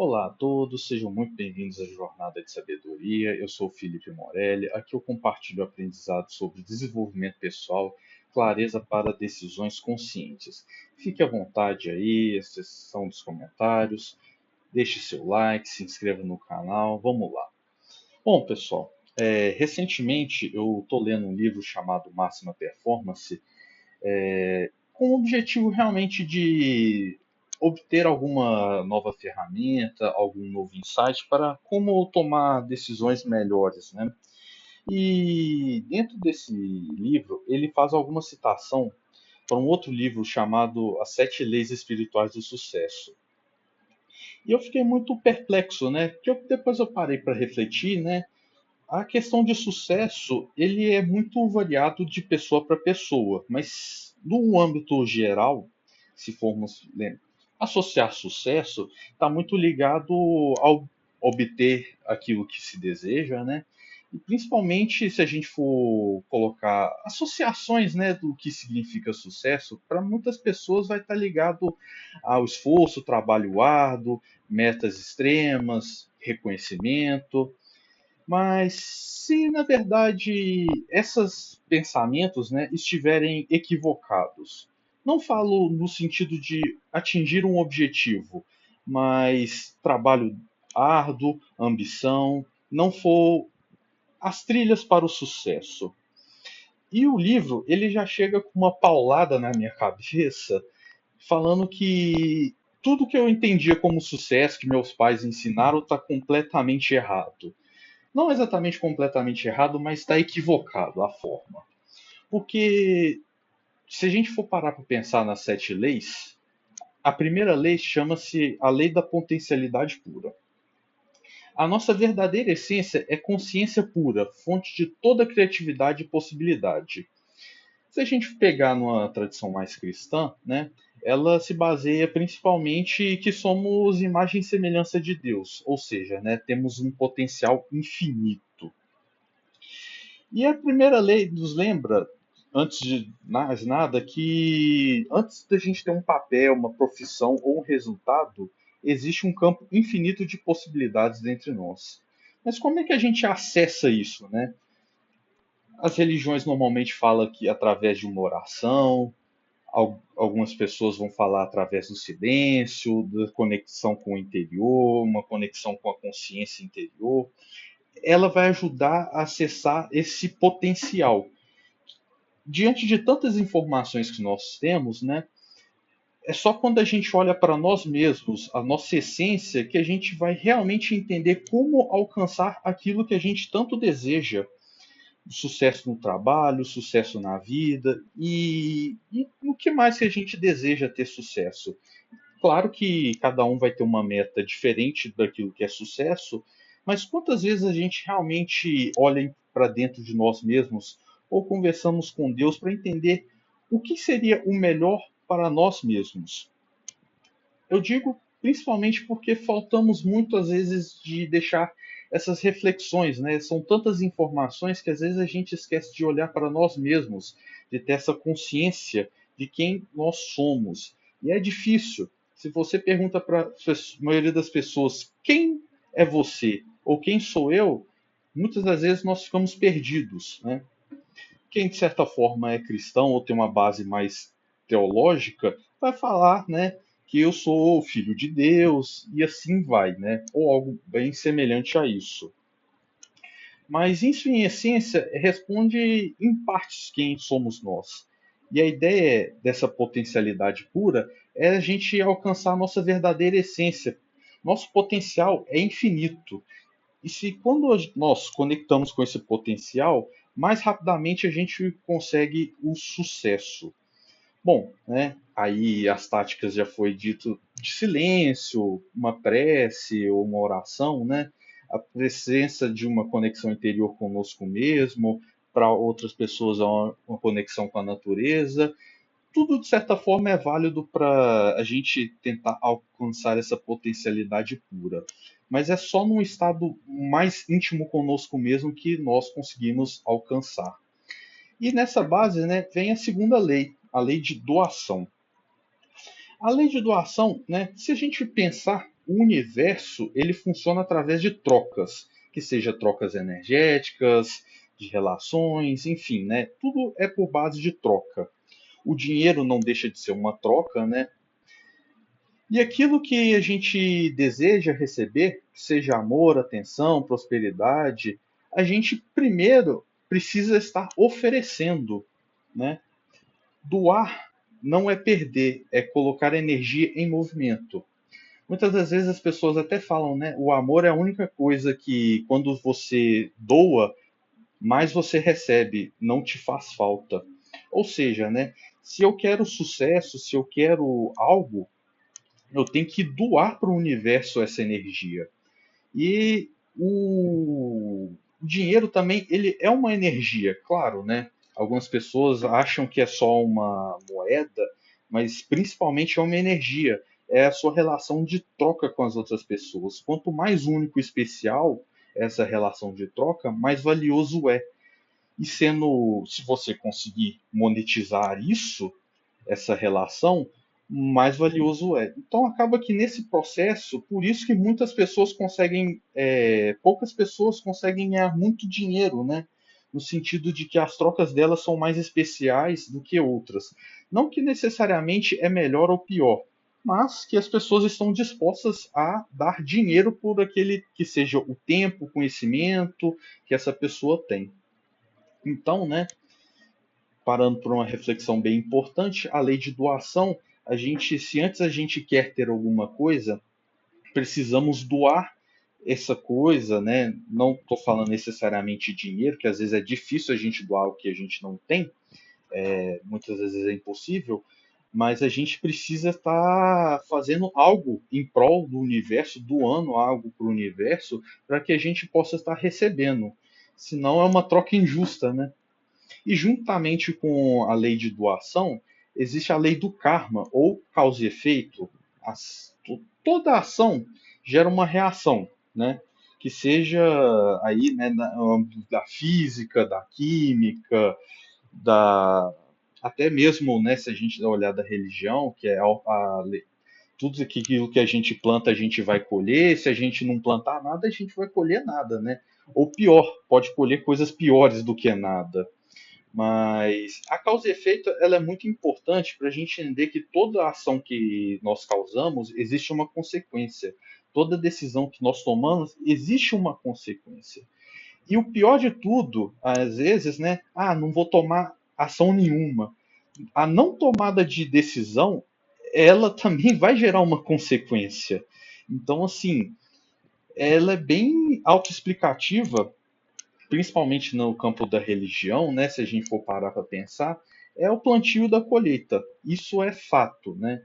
Olá a todos, sejam muito bem-vindos à Jornada de Sabedoria. Eu sou o Felipe Morelli. Aqui eu compartilho aprendizado sobre desenvolvimento pessoal, clareza para decisões conscientes. Fique à vontade aí, seção dos comentários, deixe seu like, se inscreva no canal. Vamos lá. Bom, pessoal, recentemente eu estou lendo um livro chamado Máxima Performance, com o objetivo realmente de obter alguma nova ferramenta, algum novo insight para como tomar decisões melhores, né? E dentro desse livro, ele faz alguma citação para um outro livro chamado As Sete Leis Espirituais do Sucesso. E eu fiquei muito perplexo, né? Porque depois eu parei para refletir, né? A questão de sucesso, ele é muito variado de pessoa para pessoa, mas no âmbito geral, se formos associar sucesso, está muito ligado ao obter aquilo que se deseja, né? E principalmente se a gente for colocar associações, né, do que significa sucesso, para muitas pessoas vai estar ligado ao esforço, trabalho árduo, metas extremas, reconhecimento. Mas se na verdade esses pensamentos, né, estiverem equivocados, não falo no sentido de atingir um objetivo, mas trabalho árduo, ambição, não for as trilhas para o sucesso. E o livro, ele já chega com uma paulada na minha cabeça, falando que tudo que eu entendia como sucesso, que meus pais ensinaram, está completamente errado. Não exatamente completamente errado, mas está equivocado a forma. Porque se a gente for parar para pensar nas sete leis, a primeira lei chama-se a lei da potencialidade pura. A nossa verdadeira essência é consciência pura, fonte de toda criatividade e possibilidade. Se a gente pegar numa tradição mais cristã, né, ela se baseia principalmente que somos imagem e semelhança de Deus, ou seja, né, temos um potencial infinito. E a primeira lei nos lembra, antes de mais nada, que antes da gente ter um papel, uma profissão ou um resultado, existe um campo infinito de possibilidades entre nós. Mas como é que a gente acessa isso, né? As religiões normalmente falam que através de uma oração, algumas pessoas vão falar através do silêncio, da conexão com o interior, uma conexão com a consciência interior. Ela vai ajudar a acessar esse potencial. Diante de tantas informações que nós temos, né, é só quando a gente olha para nós mesmos, a nossa essência, que a gente vai realmente entender como alcançar aquilo que a gente tanto deseja. Sucesso no trabalho, sucesso na vida e o que mais que a gente deseja ter sucesso. Claro que cada um vai ter uma meta diferente daquilo que é sucesso, mas quantas vezes a gente realmente olha para dentro de nós mesmos ou conversamos com Deus para entender o que seria o melhor para nós mesmos? Eu digo principalmente porque faltamos muitas vezes de deixar essas reflexões, né? São tantas informações que às vezes a gente esquece de olhar para nós mesmos, de ter essa consciência de quem nós somos. E é difícil. Se você pergunta para a maioria das pessoas quem é você ou quem sou eu, muitas das vezes nós ficamos perdidos, né? Quem de certa forma é cristão ou tem uma base mais teológica vai falar, né, que eu sou filho de Deus e assim vai, né, ou algo bem semelhante a isso. Mas isso, em essência, responde em partes quem somos nós. E a ideia dessa potencialidade pura é a gente alcançar a nossa verdadeira essência. Nosso potencial é infinito. E se quando nós conectamos com esse potencial, mais rapidamente a gente consegue o sucesso. Bom, né? Aí as táticas já foi dito de silêncio, uma prece ou uma oração, né? A presença de uma conexão interior conosco mesmo, para outras pessoas é uma conexão com a natureza. Tudo de certa forma é válido para a gente tentar alcançar essa potencialidade pura. Mas é só num estado mais íntimo conosco mesmo que nós conseguimos alcançar. E nessa base, né, vem a segunda lei, a lei de doação. A lei de doação, né, se a gente pensar, o universo ele funciona através de trocas, que seja trocas energéticas, de relações, enfim, né? Tudo é por base de troca. O dinheiro não deixa de ser uma troca, né? E aquilo que a gente deseja receber, seja amor, atenção, prosperidade, a gente primeiro precisa estar oferecendo, né? Doar não é perder, é colocar energia em movimento. Muitas das vezes as pessoas até falam, né? O amor é a única coisa que, quando você doa, mais você recebe, não te faz falta. Ou seja, né? Se eu quero sucesso, se eu quero algo, eu tenho que doar para o universo essa energia. E o dinheiro também, ele é uma energia, claro, né? Algumas pessoas acham que é só uma moeda, mas principalmente é uma energia. É a sua relação de troca com as outras pessoas. Quanto mais único e especial essa relação de troca, mais valioso é. E sendo, se você conseguir monetizar isso, essa relação, mais valioso é. Então acaba que nesse processo, por isso que muitas pessoas conseguem, poucas pessoas conseguem ganhar muito dinheiro, né? No sentido de que as trocas delas são mais especiais do que outras. Não que necessariamente é melhor ou pior, mas que as pessoas estão dispostas a dar dinheiro por aquele que seja o tempo, o conhecimento que essa pessoa tem. Então, né, parando por uma reflexão bem importante, a lei de doação, se antes a gente quer ter alguma coisa, precisamos doar essa coisa, né? Não estou falando necessariamente dinheiro, que às vezes é difícil a gente doar o que a gente não tem, muitas vezes é impossível, mas a gente precisa estar fazendo algo em prol do universo, doando algo para o universo, para que a gente possa estar recebendo. Senão é uma troca injusta, né? E juntamente com a lei de doação, existe a lei do karma, ou causa e efeito. Toda ação gera uma reação, né? Que seja aí, né, da física, da química, da até mesmo, né, se a gente dá uma olhada da religião, que é tudo aquilo que a gente planta a gente vai colher, se a gente não plantar nada a gente vai colher nada, né? Ou pior, pode colher coisas piores do que nada. Mas a causa e efeito ela é muito importante para a gente entender que toda ação que nós causamos existe uma consequência. Toda decisão que nós tomamos existe uma consequência. E o pior de tudo, às vezes, né? Ah, não vou tomar ação nenhuma. A não tomada de decisão, ela também vai gerar uma consequência. Então, assim, ela é bem autoexplicativa principalmente no campo da religião, né, se a gente for parar para pensar, é o plantio da colheita. Isso é fato, né?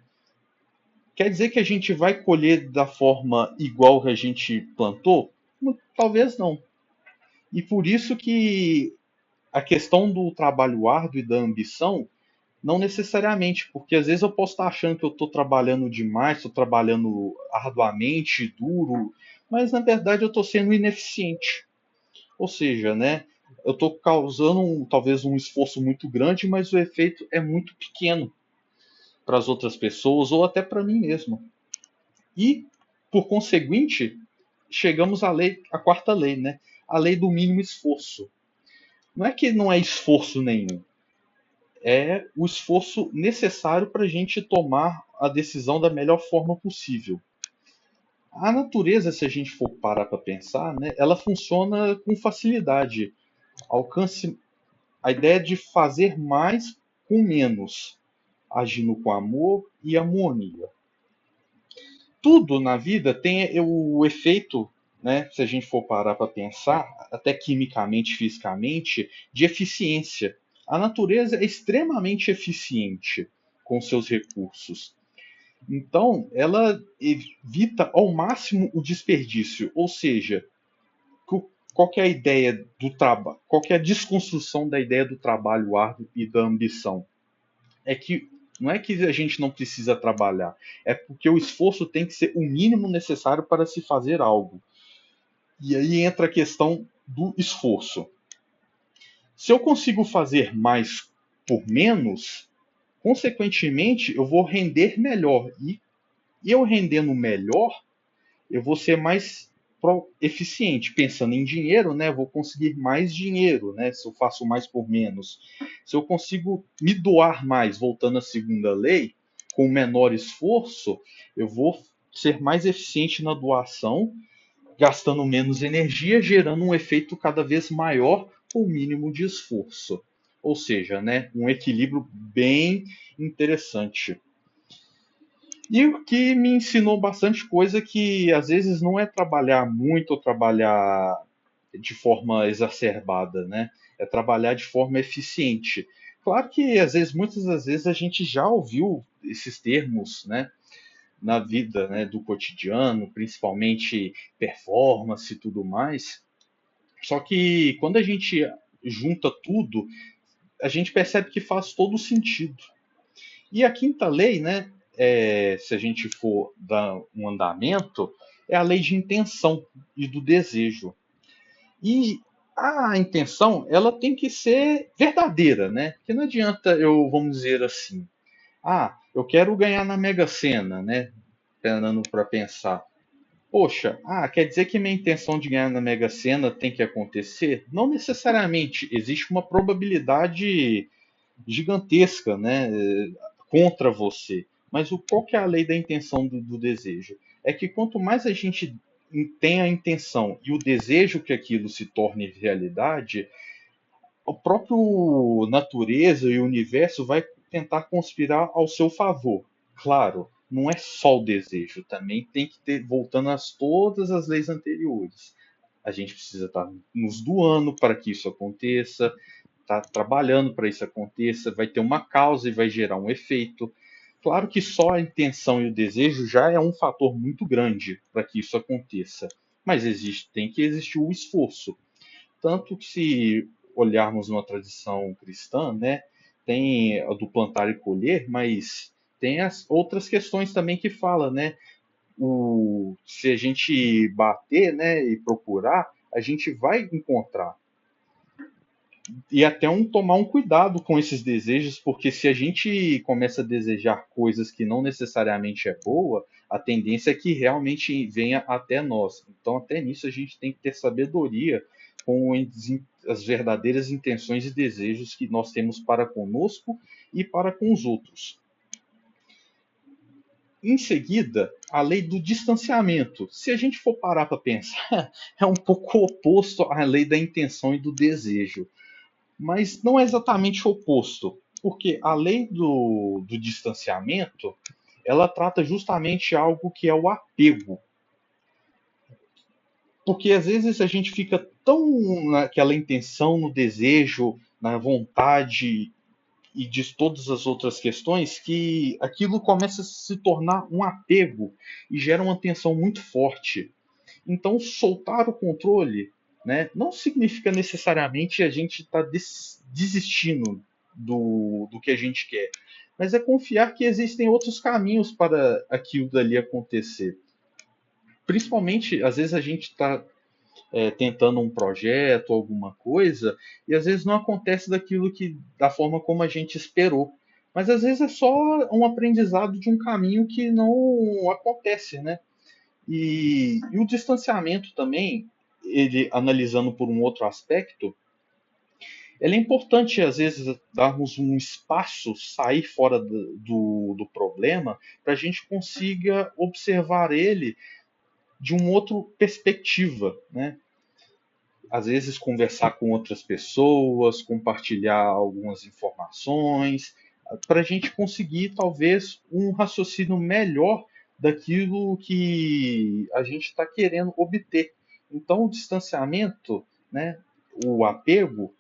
Quer dizer que a gente vai colher da forma igual que a gente plantou? Talvez não. E por isso que a questão do trabalho árduo e da ambição, não necessariamente, porque às vezes eu posso estar achando que eu estou trabalhando demais, estou trabalhando arduamente, duro, mas na verdade eu estou sendo ineficiente. Ou seja, né, eu estou causando talvez um esforço muito grande, mas o efeito é muito pequeno para as outras pessoas ou até para mim mesmo. E, por conseguinte, chegamos à lei, à quarta lei, né? A lei do mínimo esforço. Não é que não é esforço nenhum, é o esforço necessário para a gente tomar a decisão da melhor forma possível. A natureza, se a gente for parar para pensar, né, ela funciona com facilidade. Alcance a ideia de fazer mais com menos, agindo com amor e harmonia. Tudo na vida tem o efeito, né, se a gente for parar para pensar, até quimicamente, fisicamente, de eficiência. A natureza é extremamente eficiente com seus recursos. Então, ela evita ao máximo o desperdício, ou seja, qual é a ideia do trabalho, qual é a desconstrução da ideia do trabalho árduo e da ambição? É que não é que a gente não precisa trabalhar, é porque o esforço tem que ser o mínimo necessário para se fazer algo. E aí entra a questão do esforço. Se eu consigo fazer mais por menos, consequentemente eu vou render melhor. E eu rendendo melhor, eu vou ser mais eficiente. Pensando em dinheiro, né? Vou conseguir mais dinheiro, né? Se eu faço mais por menos. Se eu consigo me doar mais, voltando à segunda lei, com menor esforço, eu vou ser mais eficiente na doação, gastando menos energia, gerando um efeito cada vez maior com o mínimo de esforço. Ou seja, né, um equilíbrio bem interessante. E o que me ensinou bastante coisa que às vezes não é trabalhar muito ou trabalhar de forma exacerbada, né? É trabalhar de forma eficiente. Claro que às vezes, muitas das vezes a gente já ouviu esses termos, né, na vida, né, do cotidiano, principalmente performance e tudo mais. Só que quando a gente junta tudo, a gente percebe que faz todo sentido. E a quinta lei, né, se a gente for dar um andamento, é a lei de intenção e do desejo. E a intenção, ela tem que ser verdadeira, né? Porque não adianta eu, vamos dizer assim, eu quero ganhar na Mega Sena, né? Parando para pensar. Poxa, quer dizer que minha intenção de ganhar na Mega Sena tem que acontecer? Não necessariamente. Existe uma probabilidade gigantesca, né, contra você. Mas qual que é a lei da intenção do desejo? É que quanto mais a gente tem a intenção e o desejo que aquilo se torne realidade, o próprio natureza e o universo vai tentar conspirar ao seu favor. Claro, não é só o desejo, também tem que ter, voltando a todas as leis anteriores. A gente precisa estar nos doando para que isso aconteça, está trabalhando para isso aconteça, vai ter uma causa e vai gerar um efeito. Claro que só a intenção e o desejo já é um fator muito grande para que isso aconteça, mas tem que existir o esforço. Tanto que se olharmos numa tradição cristã, né, tem a do plantar e colher, mas tem as outras questões também que fala, né, se a gente bater, né, e procurar, a gente vai encontrar e até tomar um cuidado com esses desejos, porque se a gente começa a desejar coisas que não necessariamente é boa, a tendência é que realmente venha até nós. Então, até nisso a gente tem que ter sabedoria com as verdadeiras intenções e desejos que nós temos para conosco e para com os outros. Em seguida, a lei do distanciamento. Se a gente for parar para pensar, é um pouco oposto à lei da intenção e do desejo. Mas não é exatamente o oposto, porque a lei do distanciamento, ela trata justamente algo que é o apego. Porque às vezes a gente fica tão naquela intenção, no desejo, na vontade e de todas as outras questões, que aquilo começa a se tornar um apego e gera uma tensão muito forte. Então, soltar o controle, né, não significa necessariamente a gente estar desistindo do que a gente quer, mas é confiar que existem outros caminhos para aquilo dali acontecer. Principalmente, às vezes a gente está tentando um projeto, alguma coisa, e às vezes não acontece da forma como a gente esperou. Mas às vezes é só um aprendizado de um caminho que não acontece, né? E o distanciamento também, ele analisando por um outro aspecto, ele é importante às vezes darmos um espaço, sair fora do problema, para a gente consiga observar ele de uma outra perspectiva, né? Às vezes conversar com outras pessoas, compartilhar algumas informações, para a gente conseguir talvez um raciocínio melhor daquilo que a gente está querendo obter. Então, o distanciamento, né, o apego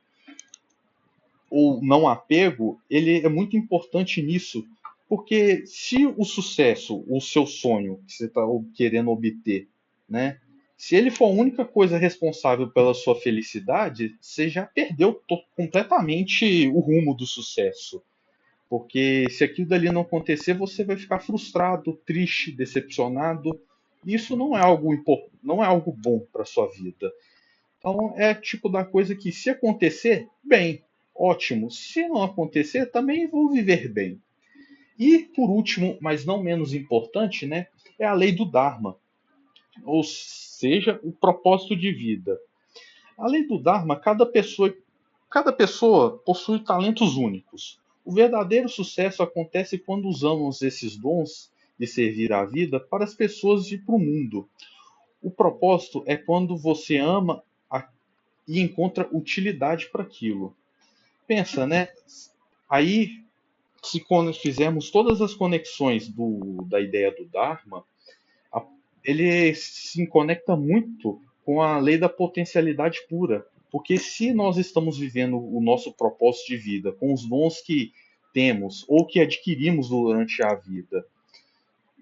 ou não apego, ele é muito importante nisso, porque se o sucesso, o seu sonho que você está querendo obter, né, se ele for a única coisa responsável pela sua felicidade, você já perdeu completamente o rumo do sucesso. Porque se aquilo dali não acontecer, você vai ficar frustrado, triste, decepcionado. Isso não é algo bom para sua vida. Então é tipo da coisa que se acontecer, bem, ótimo. Se não acontecer, também vou viver bem. E por último, mas não menos importante, né, é a lei do Dharma. ou seja, o propósito de vida. Além do Dharma, cada pessoa possui talentos únicos. O verdadeiro sucesso acontece quando usamos esses dons de servir à vida para as pessoas e para o mundo. O propósito é quando você ama e encontra utilidade para aquilo. Pensa, né? Aí, se fizermos todas as conexões da ideia do Dharma, ele se conecta muito com a lei da potencialidade pura. Porque se nós estamos vivendo o nosso propósito de vida com os dons que temos ou que adquirimos durante a vida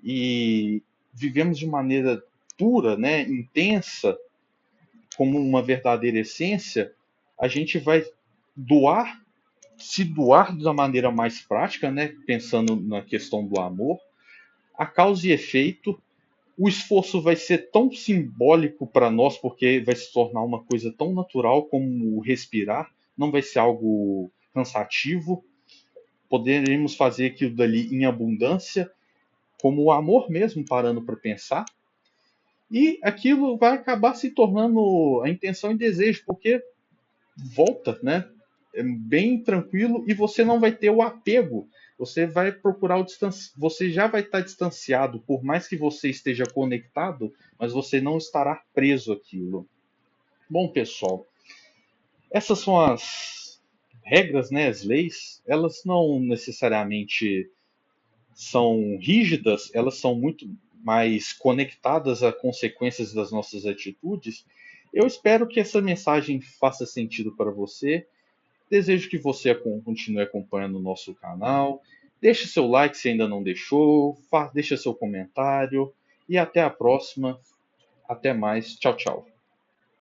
e vivemos de maneira pura, né, intensa, como uma verdadeira essência, a gente vai doar, se doar da maneira mais prática, né, pensando na questão do amor, a causa e efeito. O esforço vai ser tão simbólico para nós, porque vai se tornar uma coisa tão natural como respirar, não vai ser algo cansativo. Poderemos fazer aquilo dali em abundância, como o amor mesmo, parando para pensar. E aquilo vai acabar se tornando a intenção e desejo, porque volta, né? É bem tranquilo e você não vai ter o apego. Você vai procurar você já vai estar distanciado, por mais que você esteja conectado, mas você não estará preso àquilo. Bom, pessoal, essas são as regras, né, as leis. Elas não necessariamente são rígidas, elas são muito mais conectadas a consequências das nossas atitudes. Eu espero que essa mensagem faça sentido para você. Desejo que você continue acompanhando o nosso canal. Deixe seu like se ainda não deixou. Deixe seu comentário. E até a próxima. Até mais. Tchau, tchau.